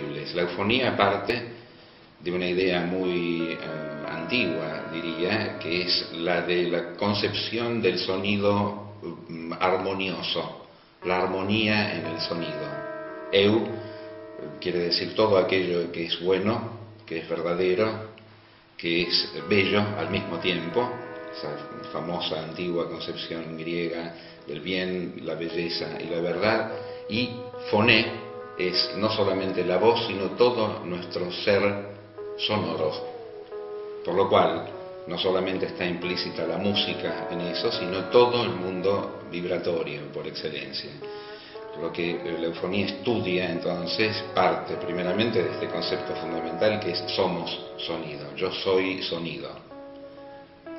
posibles. La eufonía parte de una idea muy antigua, diría, que es la de la concepción del sonido armonioso, la armonía en el sonido. Eu quiere decir todo aquello que es bueno, que es verdadero, que es bello al mismo tiempo, esa famosa antigua concepción griega del bien, la belleza y la verdad. Y foné es no solamente la voz, sino todo nuestro ser sonoro, por lo cual no solamente está implícita la música en eso, sino todo el mundo vibratorio por excelencia. Lo que la eufonía estudia entonces parte primeramente de este concepto fundamental que es somos sonido, yo soy sonido.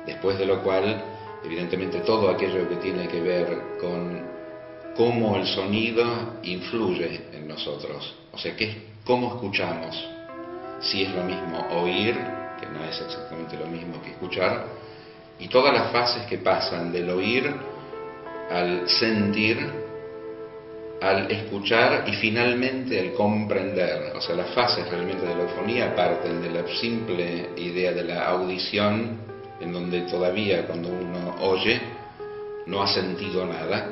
Después de lo cual, evidentemente, todo aquello que tiene que ver con cómo el sonido influye en nosotros, o sea, cómo escuchamos, si es lo mismo oír, que no es exactamente lo mismo que escuchar, y todas las fases que pasan del oír al sentir, al escuchar y finalmente al comprender. O sea, las fases realmente de la eufonía parten de la simple idea de la audición, en donde todavía cuando uno oye no ha sentido nada,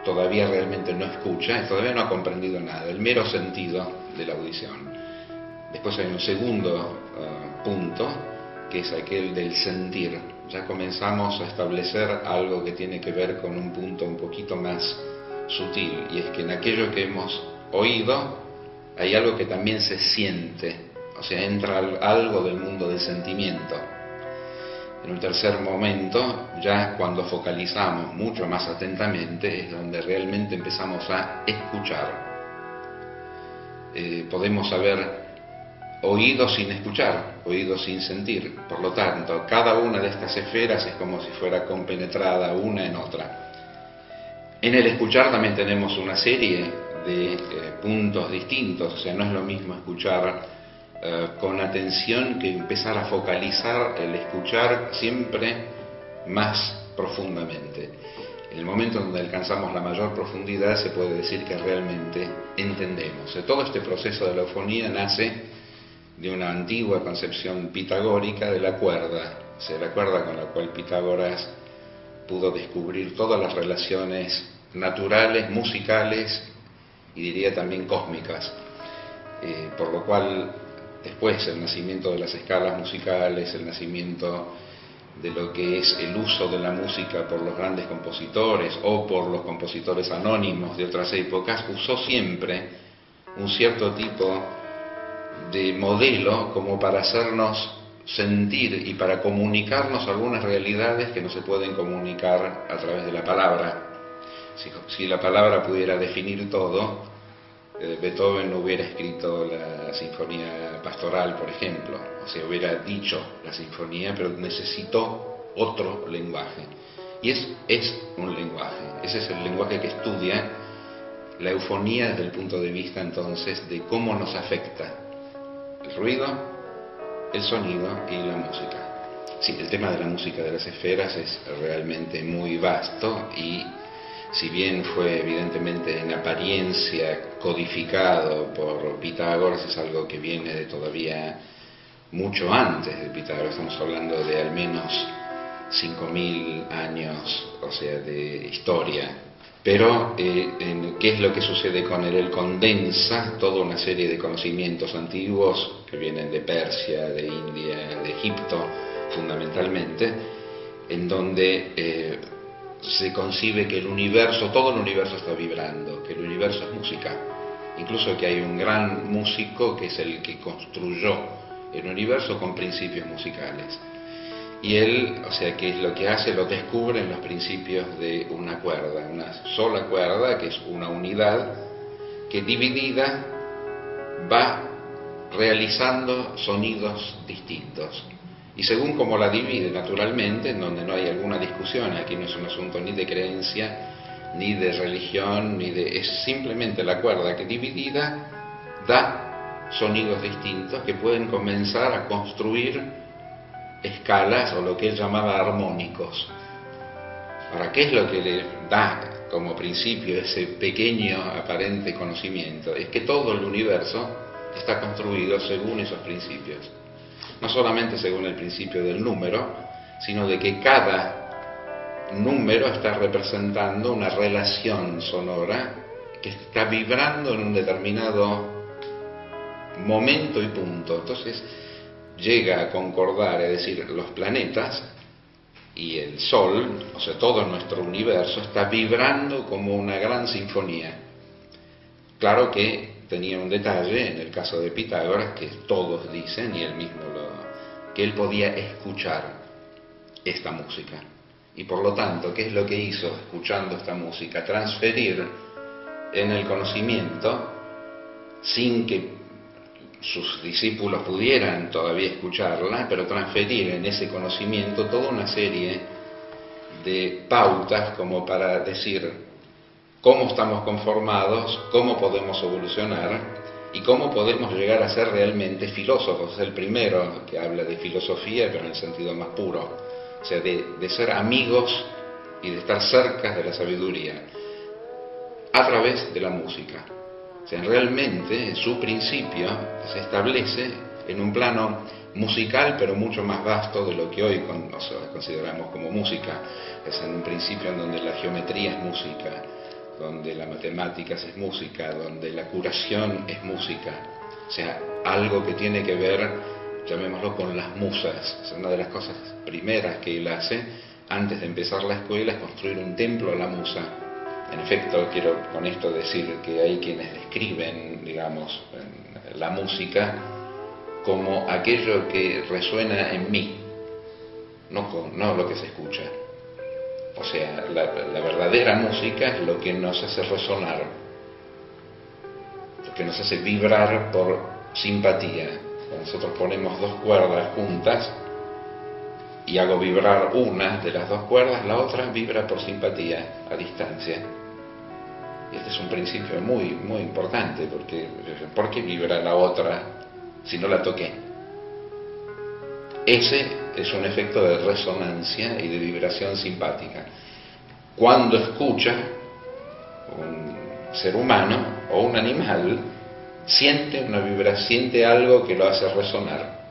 todavía realmente no escucha, todavía no ha comprendido nada, el mero sentido de la audición. Después hay un segundo punto, que es aquel del sentir. Ya comenzamos a establecer algo que tiene que ver con un punto un poquito más sutil, y es que en aquello que hemos oído hay algo que también se siente, o sea, entra algo del mundo del sentimiento. En un tercer momento, ya cuando focalizamos mucho más atentamente, es donde realmente empezamos a escuchar. Podemos haber oído sin escuchar, oído sin sentir. Por lo tanto, cada una de estas esferas es como si fuera compenetrada una en otra. En el escuchar también tenemos una serie de puntos distintos, o sea, no es lo mismo escuchar con atención que empezar a focalizar el escuchar siempre más profundamente. En el momento donde alcanzamos la mayor profundidad se puede decir que realmente entendemos. Todo este proceso de la eufonía nace de una antigua concepción pitagórica de la cuerda, o sea, la cuerda con la cual Pitágoras pudo descubrir todas las relaciones naturales, musicales y diría también cósmicas, por lo cual después el nacimiento de las escalas musicales, el nacimiento de lo que es el uso de la música por los grandes compositores o por los compositores anónimos de otras épocas, usó siempre un cierto tipo de modelo como para hacernos sentir y para comunicarnos algunas realidades que no se pueden comunicar a través de la palabra. Si la palabra pudiera definir todo, Beethoven no hubiera escrito la Sinfonía Pastoral, por ejemplo, o sea, hubiera dicho la sinfonía, pero necesitó otro lenguaje. Y es un lenguaje, ese es el lenguaje que estudia la eufonía desde el punto de vista entonces de cómo nos afecta el ruido, el sonido y la música. Sí, el tema de la música de las esferas es realmente muy vasto y si bien fue evidentemente en apariencia codificado por Pitágoras, es algo que viene de todavía mucho antes de Pitágoras. Estamos hablando de al menos 5.000 años, o sea, de historia. Pero, ¿qué es lo que sucede con él? Él condensa toda una serie de conocimientos antiguos que vienen de Persia, de India, de Egipto, fundamentalmente, en donde se concibe que el universo, todo el universo está vibrando, que el universo es música. Incluso que hay un gran músico que es el que construyó el universo con principios musicales. Y él, o sea, ¿qué es lo que hace? Lo descubre en los principios de una cuerda, una sola cuerda, que es una unidad, que dividida va realizando sonidos distintos. Y según como la divide, naturalmente, en donde no hay alguna discusión, aquí no es un asunto ni de creencia, ni de religión, es simplemente la cuerda que dividida da sonidos distintos que pueden comenzar a construir escalas o lo que él llamaba armónicos. Ahora, ¿qué es lo que le da como principio ese pequeño aparente conocimiento? Es que todo el universo está construido según esos principios. No solamente según el principio del número, sino de que cada número está representando una relación sonora que está vibrando en un determinado momento y punto. Entonces llega a concordar, es decir, los planetas y el Sol, o sea, todo nuestro universo está vibrando como una gran sinfonía. Claro que tenía un detalle en el caso de Pitágoras, que todos dicen, y él mismo que él podía escuchar esta música. Y por lo tanto, ¿qué es lo que hizo escuchando esta música? Transferir en el conocimiento, sin que sus discípulos pudieran todavía escucharla, pero transferir en ese conocimiento toda una serie de pautas como para decir cómo estamos conformados, cómo podemos evolucionar y cómo podemos llegar a ser realmente filósofos. Es el primero que habla de filosofía, pero en el sentido más puro, o sea, de ser amigos y de estar cerca de la sabiduría a través de la música. O sea, realmente su principio se establece en un plano musical, pero mucho más vasto de lo que hoy consideramos como música. Es en un principio en donde la geometría es música, donde la matemática es música, donde la curación es música. O sea, algo que tiene que ver, llamémoslo, con las musas. Es una de las cosas primeras que él hace antes de empezar la escuela, es construir un templo a la musa. En efecto, quiero con esto decir que hay quienes describen, digamos, la música como aquello que resuena en mí, no lo que se escucha. O sea, la verdadera música es lo que nos hace resonar, lo que nos hace vibrar por simpatía. Cuando nosotros ponemos dos cuerdas juntas y hago vibrar una de las dos cuerdas, la otra vibra por simpatía, a distancia. Y este es un principio muy, muy importante, porque ¿por qué vibra la otra si no la toqué? Ese es un efecto de resonancia y de vibración simpática. Cuando escucha un ser humano o un animal, siente algo que lo hace resonar.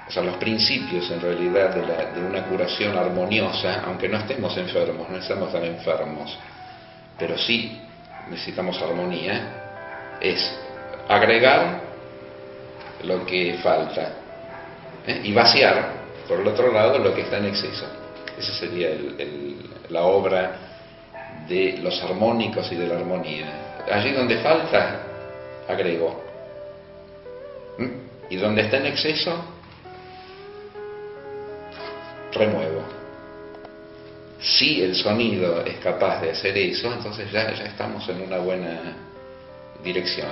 O sea, los principios en realidad de una curación armoniosa, aunque no estemos enfermos, no estamos tan enfermos, pero sí necesitamos armonía, es agregar lo que falta, y vaciar, por el otro lado, lo que está en exceso. Esa sería la obra de los armónicos y de la armonía. Allí donde falta, agrego. Y donde está en exceso, remuevo. Si el sonido es capaz de hacer eso, entonces ya estamos en una buena dirección.